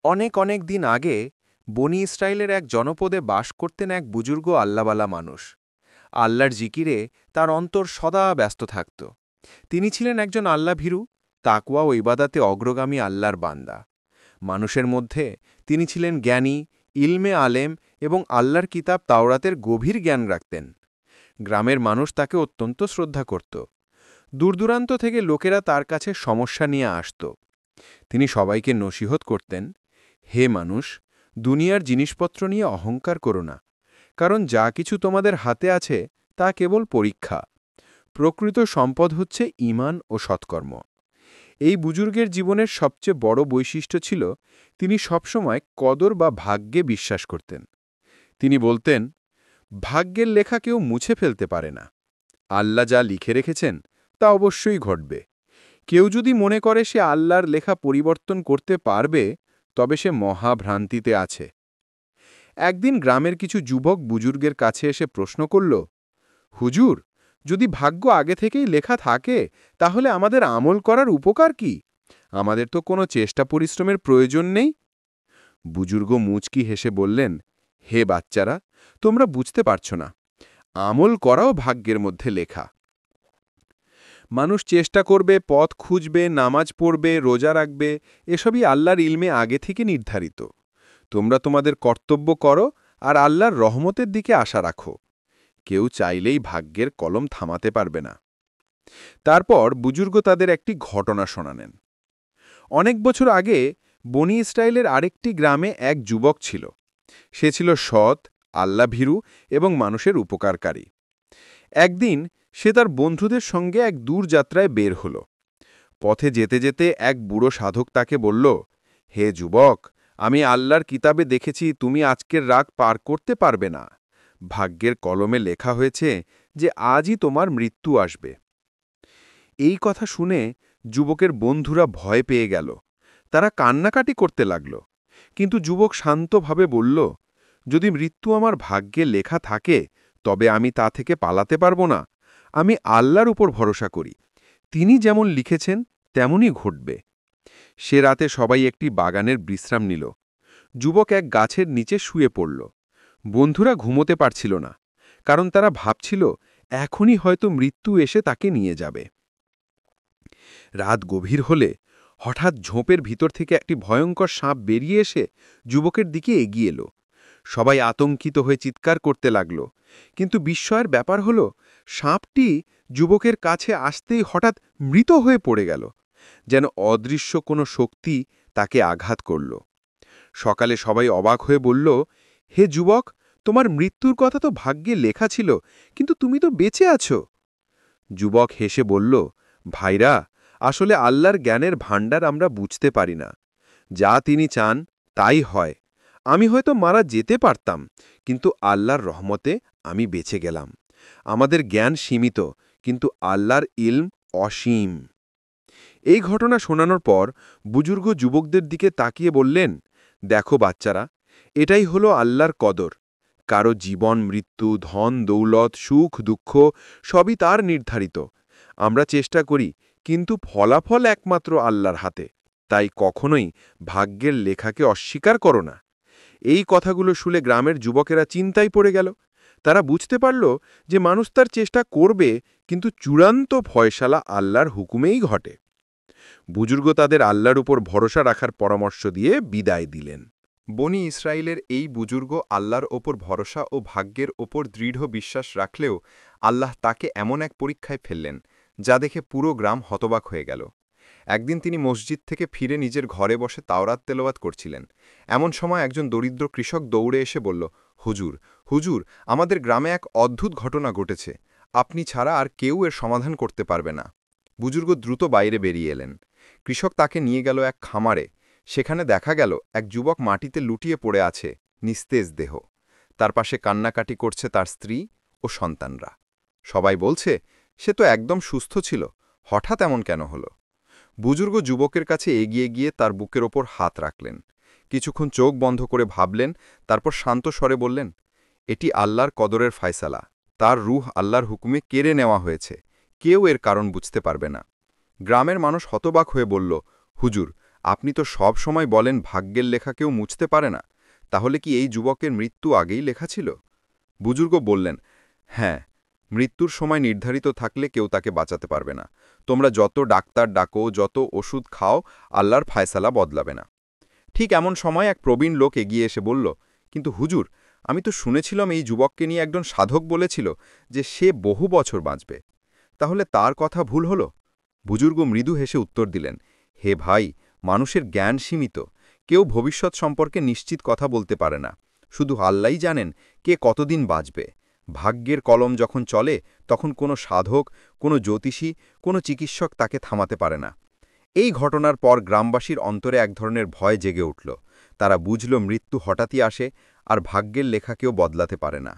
অনেক অনেক দিন আগে বনি ইসরায়েলের এক জনপদে বাস করতেন এক বুজুর্গ আল্লাহওয়ালা মানুষ। আল্লাহর জিকিরে তার অন্তর সদা ব্যস্ত থাকত। তিনি ছিলেন একজন আল্লাহভীরু, তাকওয়া ও ইবাদাতে অগ্রগামী আল্লাহর বান্দা। মানুষের মধ্যে তিনি ছিলেন জ্ঞানী, ইলমে আলেম এবং আল্লাহর কিতাব তাওরাতের গভীর জ্ঞান রাখতেন। গ্রামের মানুষ তাকে অত্যন্ত শ্রদ্ধা করত। দূরদূরান্ত থেকে লোকেরা তার কাছে সমস্যা নিয়ে আসত। তিনি সবাইকে নসিহত করতেন, হে মানুষ, দুনিয়ার জিনিসপত্র নিয়ে অহংকার করো না, কারণ যা কিছু তোমাদের হাতে আছে তা কেবল পরীক্ষা। প্রকৃত সম্পদ হচ্ছে ঈমান ও সৎকর্ম। এই বুজুর্গের জীবনের সবচেয়ে বড় বৈশিষ্ট্য ছিল তিনি সবসময় কদর বা ভাগ্যে বিশ্বাস করতেন। তিনি বলতেন, ভাগ্যের লেখা কেউ মুছে ফেলতে পারে না। আল্লাহ যা লিখে রেখেছেন তা অবশ্যই ঘটবে। কেউ যদি মনে করে সে আল্লাহর লেখা পরিবর্তন করতে পারবে, তবে সে মহাভ্রান্তিতে আছে। একদিন গ্রামের কিছু যুবক বুজুর্গের কাছে এসে প্রশ্ন করল, হুজুর, যদি ভাগ্য আগে থেকেই লেখা থাকে তাহলে আমাদের আমল করার উপকার কি? আমাদের তো কোনো চেষ্টা পরিশ্রমের প্রয়োজন নেই। বুজুর্গ মুচকি হেসে বললেন, হে বাচ্চারা, তোমরা বুঝতে পারছ না, আমল করাও ভাগ্যের মধ্যে লেখা। মানুষ চেষ্টা করবে, পথ খুঁজবে, নামাজ পড়বে, রোজা রাখবে, এসবই আল্লাহর ইলমে আগে থেকে নির্ধারিত। তোমরা তোমাদের কর্তব্য করো আর আল্লাহর রহমতের দিকে আশা রাখো। কেউ চাইলেই ভাগ্যের কলম থামাতে পারবে না। তারপর বুজুর্গ তাদের একটি ঘটনা শোনালেন। অনেক বছর আগে বনি ইসরায়েলের আরেকটি গ্রামে এক যুবক ছিল। সে ছিল সৎ, আল্লাহভীরু এবং মানুষের উপকারকারী। একদিন সে তার বন্ধুদের সঙ্গে এক দূর যাত্রায় বের হল। পথে যেতে যেতে এক বুড়ো সাধক তাকে বলল, হে যুবক, আমি আল্লাহর কিতাবে দেখেছি তুমি আজকের রাত পার করতে পারবে না। ভাগ্যের কলমে লেখা হয়েছে যে আজই তোমার মৃত্যু আসবে। এই কথা শুনে যুবকের বন্ধুরা ভয় পেয়ে গেল। তারা কান্নাকাটি করতে লাগল। কিন্তু যুবক শান্তভাবে বলল, যদি মৃত্যু আমার ভাগ্যে লেখা থাকে তবে আমি তা থেকে পালাতে পারব না। আমি আল্লাহর উপর ভরসা করি। তিনি যেমন লিখেছেন তেমনই ঘটবে। সে রাতে সবাই একটি বাগানের বিশ্রাম নিল। যুবক এক গাছের নিচে শুয়ে পড়ল। বন্ধুরা ঘুমোতে পারছিল না, কারণ তারা ভাবছিল এখনই হয়তো মৃত্যু এসে তাকে নিয়ে যাবে। রাত গভীর হলে হঠাৎ ঝোপের ভিতর থেকে একটি ভয়ঙ্কর সাপ বেরিয়ে এসে যুবকের দিকে এগিয়ে এলো। সবাই আতঙ্কিত হয়ে চিৎকার করতে লাগল। কিন্তু বিস্ময়ের ব্যাপার হল, সাপটি যুবকের কাছে আসতেই হঠাৎ মৃত হয়ে পড়ে গেল, যেন অদৃশ্য কোনো শক্তি তাকে আঘাত করল। সকালে সবাই অবাক হয়ে বলল, হে যুবক, তোমার মৃত্যুর কথা তো ভাগ্যে লেখা ছিল, কিন্তু তুমি তো বেঁচে আছো। যুবক হেসে বলল, ভাইরা, আসলে আল্লাহর জ্ঞানের ভাণ্ডার আমরা বুঝতে পারি না। যা তিনি চান তাই হয়। আমি হয়তো মারা যেতে পারতাম, কিন্তু আল্লাহর রহমতে আমি বেঁচে গেলাম। আমাদের জ্ঞান সীমিত, কিন্তু আল্লাহর ইলম অসীম। এই ঘটনা শোনানোর পর বুজুর্গ যুবকদের দিকে তাকিয়ে বললেন, দেখো বাচ্চারা, এটাই হলো আল্লাহর কদর। কারো জীবন, মৃত্যু, ধন, দৌলত, সুখ, দুঃখ সবই তার নির্ধারিত। আমরা চেষ্টা করি, কিন্তু ফলাফল একমাত্র আল্লাহর হাতে। তাই কখনোই ভাগ্যের লেখাকে অস্বীকার করো না। এই কথাগুলো শুনে গ্রামের যুবকেরা চিন্তায় পড়ে গেল। তারা বুঝতে পারল যে মানুষ তার চেষ্টা করবে, কিন্তু চূড়ান্ত ফয়সালা আল্লাহর হুকুমেই ঘটে। বুজুর্গ তাদের আল্লাহর উপর ভরসা রাখার পরামর্শ দিয়ে বিদায় দিলেন। বনি ইসরায়েলের এই বুজুর্গ আল্লাহর ওপর ভরসা ও ভাগ্যের ওপর দৃঢ় বিশ্বাস রাখলেও আল্লাহ তাকে এমন এক পরীক্ষায় ফেললেন যা দেখে পুরো গ্রাম হতবাক হয়ে গেল। একদিন তিনি মসজিদ থেকে ফিরে নিজের ঘরে বসে তাওরাত তেলাওয়াত করছিলেন। এমন সময় একজন দরিদ্র কৃষক দৌড়ে এসে বলল, হুজুর, হুজুর, আমাদের গ্রামে এক অদ্ভুত ঘটনা ঘটেছে। আপনি ছাড়া আর কেউ এর সমাধান করতে পারবে না। বুজুর্গ দ্রুত বাইরে বেরিয়ে এলেন। কৃষক তাকে নিয়ে গেল এক খামারে। সেখানে দেখা গেল এক যুবক মাটিতে লুটিয়ে পড়ে আছে, নিস্তেজ দেহ। তার পাশে কান্নাকাটি করছে তার স্ত্রী ও সন্তানরা। সবাই বলছে, সে তো একদম সুস্থ ছিল, হঠাৎ এমন কেন হলো? বুজুর্গ যুবকের কাছে এগিয়ে গিয়ে তার বুকের ওপর হাত রাখলেন। কিছুক্ষণ চোখ বন্ধ করে ভাবলেন, তারপর শান্ত স্বরে বললেন, এটি আল্লাহর কদরের ফায়সালা। তার রূহ আল্লাহর হুকুমে কেড়ে নেওয়া হয়েছে। কেউ এর কারণ বুঝতে পারবে না। গ্রামের মানুষ হতবাক হয়ে বলল, হুজুর, আপনি তো সব সময় বলেন ভাগ্যের লেখা কেউ মুছতে পারে না, তাহলে কি এই যুবকের মৃত্যু আগেই লেখা ছিল? বুজুর্গ বললেন, হ্যাঁ, মৃত্যুর সময় নির্ধারিত থাকলে কেউ তাকে বাঁচাতে পারবে না। তোমরা যত ডাক্তার ডাকো, যত ওষুধ খাও, আল্লাহর ফায়সালা বদলাবে না। ঠিক এমন সময় এক প্রবীণ লোক এগিয়ে এসে বলল, কিন্তু হুজুর, আমি তো শুনেছিলাম এই যুবককে নিয়ে একজন সাধক বলেছিল যে সে বহু বছর বাঁচবে। তাহলে তার কথা ভুল হল? বুজুর্গ মৃদু হেসে উত্তর দিলেন, হে ভাই, মানুষের জ্ঞান সীমিত। কেউ ভবিষ্যৎ সম্পর্কে নিশ্চিত কথা বলতে পারে না। শুধু আল্লাহই জানেন কে কতদিন বাঁচবে। ভাগ্যের কলম যখন চলে, তখন কোনো সাধক, কোনো জ্যোতিষী, কোনো চিকিৎসক তাকে থামাতে পারে না। এই ঘটনার পর গ্রামবাসীর অন্তরে এক ধরনের ভয় জেগে উঠল। তারা বুঝল মৃত্যু হঠাৎই আসে, আর ভাগ্যের লেখাকেও বদলাতে পারে না।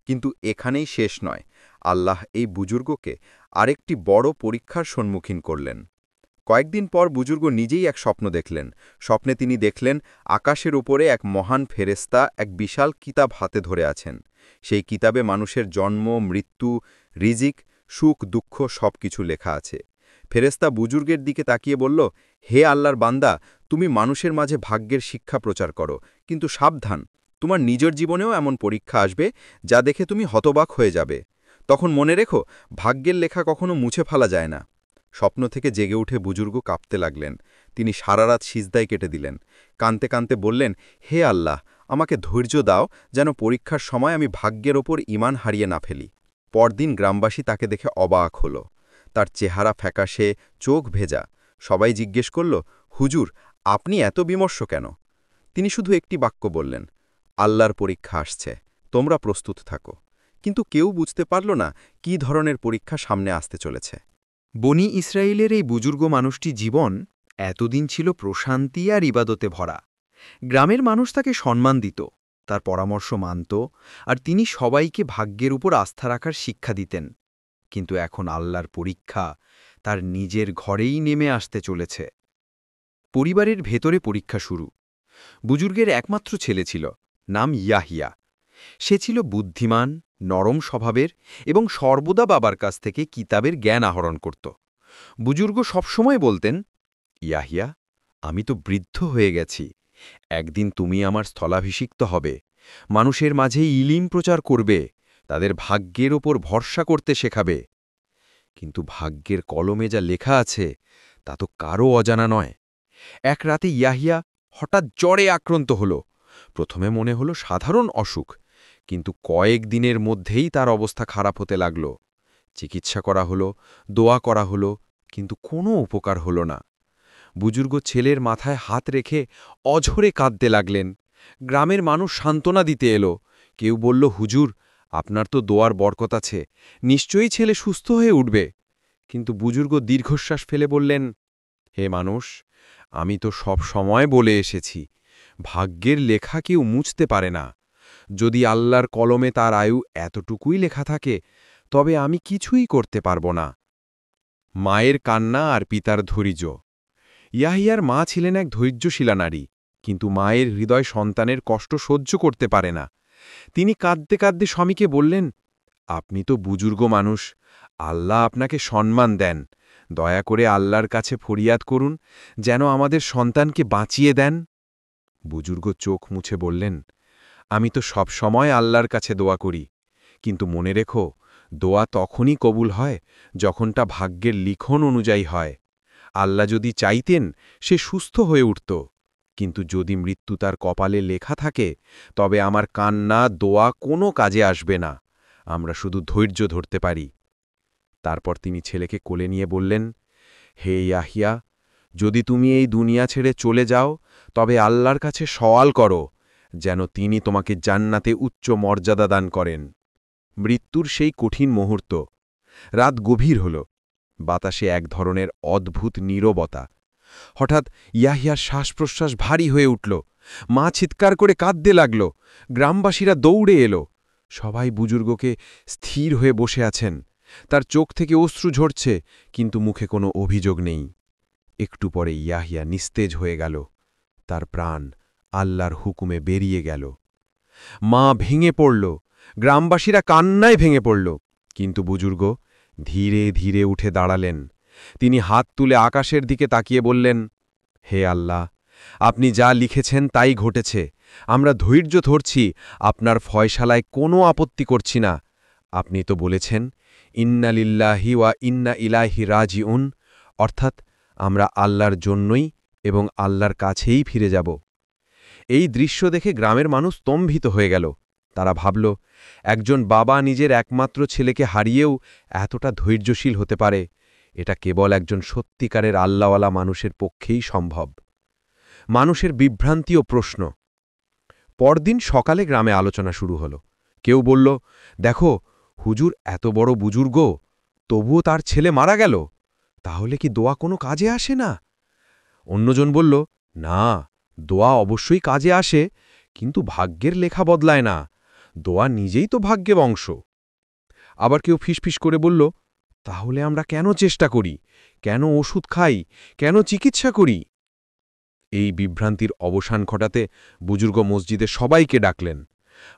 কিন্তু এখানেই শেষ নয়। আল্লাহ এই বুজুর্গকে আরেকটি বড় পরীক্ষার সম্মুখীন করলেন। কয়েকদিন পর বুজুর্গ নিজেই এক স্বপ্ন দেখলেন। স্বপ্নে তিনি দেখলেন আকাশের উপরে এক মহান ফেরেশতা এক বিশাল কিতাব হাতে ধরে আছেন। সেই কিতাবে মানুষের জন্ম, মৃত্যু, রিজিক, সুখ, দুঃখ সবকিছু লেখা আছে। ফেরেশতা বুজুর্গের দিকে তাকিয়ে বলল, হে আল্লাহর বান্দা, তুমি মানুষের মাঝে ভাগ্যের শিক্ষা প্রচার করো, কিন্তু সাবধান, তোমার নিজের জীবনেও এমন পরীক্ষা আসবে যা দেখে তুমি হতবাক হয়ে যাবে। তখন মনে রেখো, ভাগ্যের লেখা কখনো মুছে ফেলা যায় না। স্বপ্ন থেকে জেগে উঠে বুজুর্গ কাঁপতে লাগলেন। তিনি সারা রাত সিজদায় কেটে দিলেন। কাঁদতে কাঁদতে বললেন, হে আল্লাহ, আমাকে ধৈর্য দাও, যেন পরীক্ষার সময় আমি ভাগ্যের ওপর ঈমান হারিয়ে না ফেলি। পরদিন গ্রামবাসী তাকে দেখে অবাক হল। তার চেহারা ফ্যাকাশে, চোখ ভেজা। সবাই জিজ্ঞেস করল, হুজুর, আপনি এত বিমর্ষ কেন? তিনি শুধু একটি বাক্য বললেন, আল্লাহর পরীক্ষা আসছে, তোমরা প্রস্তুত থাকো। কিন্তু কেউ বুঝতে পারল না কী ধরনের পরীক্ষা সামনে আসতে চলেছে। বনি ইসরায়েলের এই বুজুর্গ মানুষটি জীবন এতদিন ছিল প্রশান্তি আর ইবাদতে ভরা। গ্রামের মানুষ তাকে সম্মান দিত, তার পরামর্শ মানত, আর তিনি সবাইকে ভাগ্যের উপর আস্থা রাখার শিক্ষা দিতেন। কিন্তু এখন আল্লাহর পরীক্ষা তার নিজের ঘরেই নেমে আসতে চলেছে। পরিবারের ভেতরে পরীক্ষা শুরু। বুজুর্গের একমাত্র ছেলে ছিল, নাম ইয়াহিয়া। সে ছিল বুদ্ধিমান, নরম স্বভাবের এবং সর্বদা বাবার কাছ থেকে কিতাবের জ্ঞান আহরণ করত। বুজুর্গ সবসময় বলতেন, ইয়াহিয়া, আমি তো বৃদ্ধ হয়ে গেছি, একদিন তুমি আমার স্থলাভিষিক্ত হবে, মানুষের মাঝে ইলিম প্রচার করবে, তাদের ভাগ্যের ওপর ভরসা করতে শেখাবে। কিন্তু ভাগ্যের কলমে যা লেখা আছে তা তো কারও অজানা নয়। এক রাতে ইয়াহিয়া হঠাৎ জ্বরে আক্রান্ত হল। প্রথমে মনে হল সাধারণ অসুখ, কিন্তু কয়েক দিনের মধ্যেই তার অবস্থা খারাপ হতে লাগল। চিকিৎসা করা হলো, দোয়া করা হলো, কিন্তু কোনো উপকার হল না। বুজুর্গ ছেলের মাথায় হাত রেখে অঝরে কাঁদতে লাগলেন। গ্রামের মানুষ সান্ত্বনা দিতে এলো। কেউ বলল, হুজুর, আপনার তো দোয়ার বরকত আছে, নিশ্চয়ই ছেলে সুস্থ হয়ে উঠবে। কিন্তু বুজুর্গ দীর্ঘশ্বাস ফেলে বললেন, হে মানুষ, আমি তো সব সময় বলে এসেছি, ভাগ্যের লেখা কেউ মুছতে পারে না। যদি আল্লাহর কলমে তার আয়ু এতটুকুই লেখা থাকে, তবে আমি কিছুই করতে পারব না। মায়ের কান্না আর পিতার ধৈর্য। ইয়াহিয়ার মা ছিলেন এক ধৈর্যশীলা নারী, কিন্তু মায়ের হৃদয় সন্তানের কষ্ট সহ্য করতে পারে না। তিনি কাঁদতে কাঁদতে স্বামীকে বললেন, আপনি তো বুজুর্গ মানুষ, আল্লাহ আপনাকে সম্মান দেন, দয়া করে আল্লাহর কাছে ফরিয়াদ করুন, যেন আমাদের সন্তানকে বাঁচিয়ে দেন। বুজুর্গ চোখ মুছে বললেন, আমি তো সব সময় আল্লাহর কাছে দোয়া করি, কিন্তু মনে রেখো, দোয়া তখনই কবুল হয় যখনটা ভাগ্যের লিখন অনুযায়ী হয়। আল্লাহ যদি চাইতেন সে সুস্থ হয়ে উঠত, কিন্তু যদি মৃত্যু তার কপালে লেখা থাকে, তবে আমার কান্না, দোয়া কোনো কাজে আসবে না। আমরা শুধু ধৈর্য ধরতে পারি। তারপর তিনি ছেলেকে কোলে নিয়ে বললেন, হে ইয়াহিয়া, যদি তুমি এই দুনিয়া ছেড়ে চলে যাও, তবে আল্লাহর কাছে সওয়াল করো, যেন তিনি তোমাকে জান্নাতে উচ্চ মর্যাদা দান করেন। মৃত্যুর সেই কঠিন মুহূর্ত। রাত গভীর হল, বাতাসে এক ধরনের অদ্ভুত নীরবতা। হঠাৎ ইয়াহিয়ার শ্বাস-প্রশ্বাস ভারী হয়ে উঠল। মা চিৎকার করে কাঁদতে লাগল। গ্রামবাসীরা দৌড়ে এলো। সবাই বুজুর্গকে স্থির হয়ে বসে আছেন। তার চোখ থেকে অশ্রু ঝরছে, কিন্তু মুখে কোনো অভিযোগ নেই। একটু পরে ইয়াহিয়া নিস্তেজ হয়ে গেল। তার প্রাণ আল্লাহর হুকুমে বেরিয়ে গেল। মা ভেঙে পড়ল, গ্রামবাসীরা কান্নায় ভেঙে পড়ল, কিন্তু বুজুর্গ ধীরে ধীরে উঠে দাঁড়ালেন। তিনি হাত তুলে আকাশের দিকে তাকিয়ে বললেন, হে আল্লাহ, আপনি যা লিখেছেন তাই ঘটেছে। আমরা ধৈর্য ধরছি, আপনার ফয়সালায় কোনো আপত্তি করছি না। আপনি তো বলেছেন, ইন্না লিল্লাহি ওয়া ইন্না ইলাইহি রাজিউন, অর্থাৎ আমরা আল্লাহর জন্যই এবং আল্লাহর কাছেই ফিরে যাব। এই দৃশ্য দেখে গ্রামের মানুষ স্তম্ভিত হয়ে গেল। তারা ভাবল, একজন বাবা নিজের একমাত্র ছেলেকে হারিয়েও এতটা ধৈর্যশীল হতে পারে, এটা কেবল একজন সত্যিকারের আল্লাহওয়ালা মানুষের পক্ষেই সম্ভব। মানুষের বিভ্রান্তি ও প্রশ্ন। পরদিন সকালে গ্রামে আলোচনা শুরু হল। কেউ বলল, দেখো, হুজুর এত বড় বুজুর্গ, তবুও তার ছেলে মারা গেল, তাহলে কি দোয়া কোনো কাজে আসে না? অন্যজন বলল, না, দোয়া অবশ্যই কাজে আসে, কিন্তু ভাগ্যের লেখা বদলায় না, দোয়া নিজেই তো ভাগ্যের অংশ। আবার কেউ ফিসফিস করে বলল, তাহলে আমরা কেন চেষ্টা করি, কেন ওষুধ খাই, কেন চিকিৎসা করি? এই বিভ্রান্তির অবসান ঘটাতে বুজুর্গ মসজিদে সবাইকে ডাকলেন।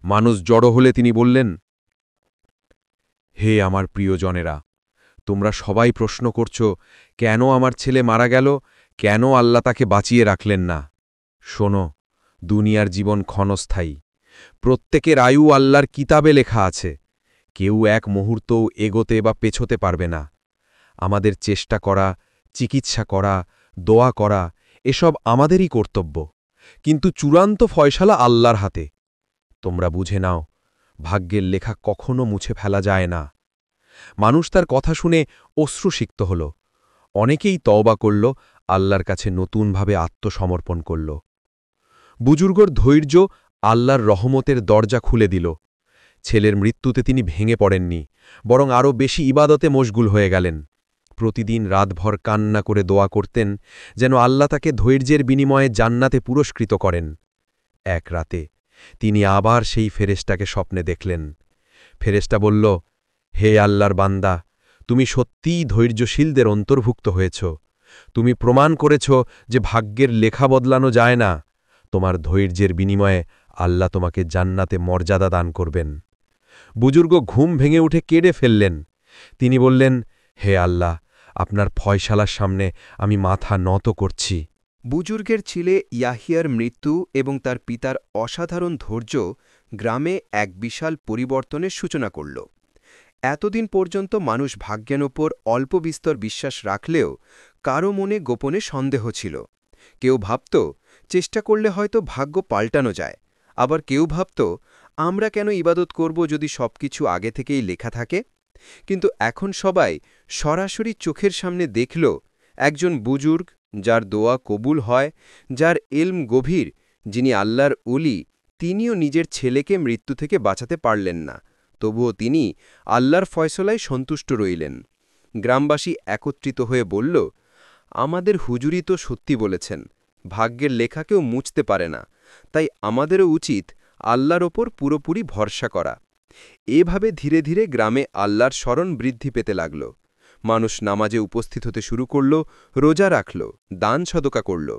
মানুষ জড়ো হলে তিনি বললেন, হে আমার প্রিয়জনেরা, তোমরা সবাই প্রশ্ন করছ, কেন আমার ছেলে মারা গেল, কেন আল্লাহ তাকে বাঁচিয়ে রাখলেন না? শোনো, দুনিয়ার জীবন ক্ষণস্থায়ী। প্রত্যেকের আয়ু আল্লাহর কিতাবে লেখা আছে। কেউ এক মুহূর্তও এগোতে বা পেছোতে পারবে না। আমাদের চেষ্টা করা, চিকিৎসা করা, দোয়া করা, এসব আমাদেরই কর্তব্য, কিন্তু চূড়ান্ত ফয়সালা আল্লাহর হাতে। তোমরা বুঝে নাও, ভাগ্যের লেখা কখনো মুছে ফেলা যায় না। মানুষ তার কথা শুনে অশ্রুসিক্ত হল। অনেকেই তওবা করল, আল্লাহর কাছে নতুনভাবে আত্মসমর্পণ করল। বুজুর্গর ধৈর্য আল্লাহর রহমতের দরজা খুলে দিল। ছেলের মৃত্যুতে তিনি ভেঙে পড়েননি, বরং আরও বেশি ইবাদতে মশগুল হয়ে গেলেন। প্রতিদিন রাতভর কান্না করে দোয়া করতেন, যেন আল্লাহ তাকে ধৈর্যের বিনিময়ে জান্নাতে পুরস্কৃত করেন। এক রাতে তিনি আবার সেই ফেরেশতাকে স্বপ্নে দেখলেন। ফেরেশতা বলল, হে আল্লাহর বান্দা, তুমি সত্যিই ধৈর্যশীলদের অন্তর্ভুক্ত হয়েছ। তুমি প্রমাণ করেছ যে ভাগ্যের লেখা বদলানো যায় না। তোমার ধৈর্যের বিনিময়ে আল্লাহ তোমাকে জান্নাতে মর্যাদা দান করবেন। বুজুর্গ ঘুম ভেঙে উঠে কেঁদে ফেললেন। তিনি বললেন, হে আল্লাহ, আপনার ফয়সালার সামনে আমি মাথা নত করছি। বুজুর্গের ছেলে ইয়াহিয়ার মৃত্যু এবং তার পিতার অসাধারণ ধৈর্য গ্রামে এক বিশাল পরিবর্তনের সূচনা করল। এতদিন পর্যন্ত মানুষ ভাগ্যের ওপর অল্প বিস্তর বিশ্বাস রাখলেও কারও মনে গোপনে সন্দেহ ছিল। কেউ ভাবত, চেষ্টা করলে হয়তো ভাগ্য পাল্টানো যায়। আবার কেউ ভাবত, আমরা কেন ইবাদত করব যদি সবকিছু আগে থেকেই লেখা থাকে? কিন্তু এখন সবাই সরাসরি চোখের সামনে দেখল, একজন বুজুর্গ, যার দোয়া কবুল হয়, যার ইলম গভীর, যিনি আল্লাহর ওলি, তিনিও নিজের ছেলেকে মৃত্যু থেকে বাঁচাতে পারলেন না। তবুও তিনি আল্লাহর ফয়সলায় সন্তুষ্ট রইলেন। গ্রামবাসী একত্রিত হয়ে বলল, আমাদের হুজুরই তো সত্যি বলেছেন, ভাগ্যের লেখা কেউ মুছতে পারে না, তাই আমাদেরও উচিত আল্লাহর ওপর পুরোপুরি ভরসা করা। এভাবে ধীরে ধীরে গ্রামে আল্লাহর স্মরণ বৃদ্ধি পেতে লাগল। মানুষ নামাজে উপস্থিত হতে শুরু করল, রোজা রাখল, দান সদকা করল।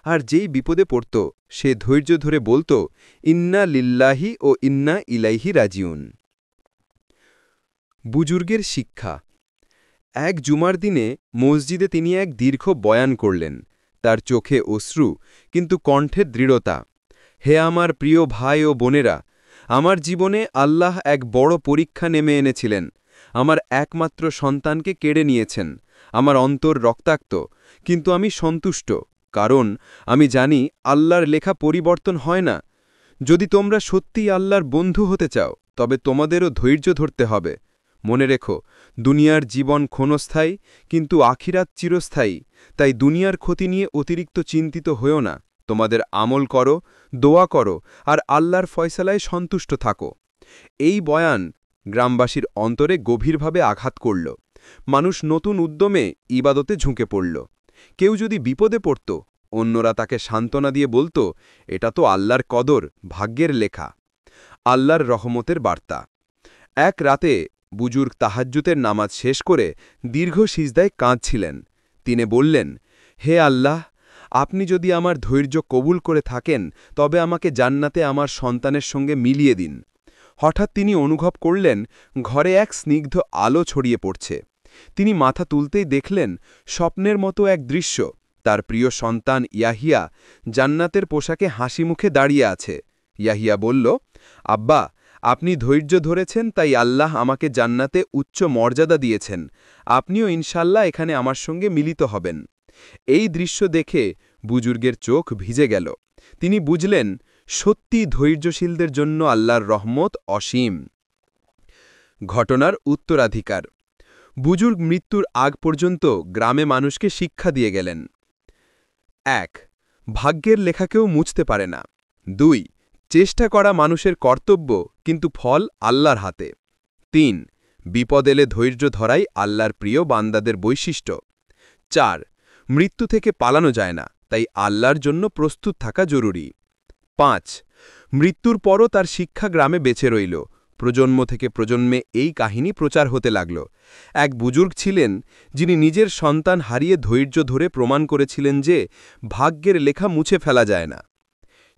আর যেই বিপদে পড়ত, সে ধৈর্য ধরে বলত, ইন্না লিল্লাহি ও ইন্না ইলাইহি রাজিউন। বুজুর্গের শিক্ষা। এক জুমার দিনে মসজিদে তিনি এক দীর্ঘ বয়ান করলেন। তার চোখে অশ্রু, কিন্তু কণ্ঠে দৃঢ়তা। হে আমার প্রিয় ভাই ও বোনেরা, আমার জীবনে আল্লাহ এক বড় পরীক্ষা নেমে এনেছিলেন। আমার একমাত্র সন্তানকে কেড়ে নিয়েছেন। আমার অন্তর রক্তাক্ত, কিন্তু আমি সন্তুষ্ট, কারণ আমি জানি আল্লাহর লেখা পরিবর্তন হয় না। যদি তোমরা সত্যিই আল্লাহর বন্ধু হতে চাও, তবে তোমাদেরও ধৈর্য ধরতে হবে। মনে রেখো, দুনিয়ার জীবন ক্ষণস্থায়ী, কিন্তু আখিরাত চিরস্থায়ী। তাই দুনিয়ার ক্ষতি নিয়ে অতিরিক্ত চিন্তিত হয়েও না। তোমাদের আমল করো, দোয়া করো, আর আল্লাহর ফয়সালায় সন্তুষ্ট থাকো। এই বয়ান গ্রামবাসীর অন্তরে গভীরভাবে আঘাত করল। মানুষ নতুন উদ্যমে ইবাদতে ঝুঁকে পড়ল। কেউ যদি বিপদে পড়ত, অন্যরা তাকে সান্ত্বনা দিয়ে বলত, এটা তো আল্লাহর কদর, ভাগ্যের লেখা। আল্লাহর রহমতের বার্তা। এক রাতে বুজুর্গ তাহাজ্জুদের নামাজ শেষ করে দীর্ঘ সিজদায় কাঁদছিলেন। তিনি বললেন, হে আল্লাহ, আপনি যদি আমার ধৈর্য কবুল করে থাকেন, তবে আমাকে জান্নাতে আমার সন্তানের সঙ্গে মিলিয়ে দিন। হঠাৎ তিনি অনুভব করলেন, ঘরে এক স্নিগ্ধ আলো ছড়িয়ে পড়ছে। তিনি মাথা তুলতেই দেখলেন, স্বপ্নের মতো এক দৃশ্য। তার প্রিয় সন্তান ইয়াহিয়া জান্নাতের পোশাকে হাসি মুখে দাঁড়িয়ে আছে। ইয়াহিয়া বলল, আব্বা, আপনি ধৈর্য ধরেছেন, তাই আল্লাহ আমাকে জান্নাতে উচ্চ মর্যাদা দিয়েছেন। আপনিও ইনশাল্লাহ এখানে আমার সঙ্গে মিলিত হবেন। এই দৃশ্য দেখে বুজুর্গের চোখ ভিজে গেল। তিনি বুঝলেন, সত্যি ধৈর্যশীলদের জন্য আল্লাহর রহমত অসীম। ঘটনার উত্তরাধিকার। বুজুর্গ মৃত্যুর আগ পর্যন্ত গ্রামে মানুষকে শিক্ষা দিয়ে গেলেন। ১. ভাগ্যের লেখা কেউ মুছতে পারে না। ২. চেষ্টা করা মানুষের কর্তব্য, কিন্তু ফল আল্লাহর হাতে। ৩. বিপদ এলে ধৈর্য ধরাই আল্লাহর প্রিয় বান্দাদের বৈশিষ্ট্য। ৪. মৃত্যু থেকে পালানো যায় না, তাই আল্লাহর জন্য প্রস্তুত থাকা জরুরি। ৫. মৃত্যুর পরও তার শিক্ষা গ্রামে বেঁচে রইল। প্রজন্ম থেকে প্রজন্মে এই কাহিনী প্রচার হতে লাগল। এক বুজুর্গ ছিলেন, যিনি নিজের সন্তান হারিয়ে ধৈর্য ধরে প্রমাণ করেছিলেন যে ভাগ্যের লেখা মুছে ফেলা যায় না।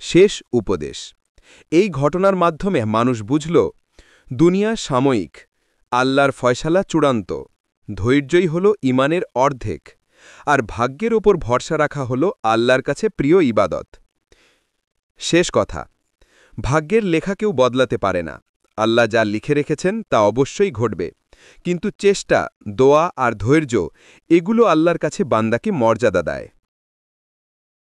শেষ উপদেশ। এই ঘটনার মাধ্যমে মানুষ বুঝল, দুনিয়া সাময়িক, আল্লাহর ফয়সালা চূড়ান্ত। ধৈর্যই হল ইমানের অর্ধেক, আর ভাগ্যের ওপর ভরসা রাখা হল আল্লাহর কাছে প্রিয় ইবাদত। শেষ কথা, ভাগ্যের লেখা কেউ বদলাতে পারে না। আল্লাহ যা লিখে রেখেছেন তা অবশ্যই ঘটবে, কিন্তু চেষ্টা, দোয়া আর ধৈর্য, এগুলো আল্লাহর কাছে বান্দাকে মর্যাদা দেয়।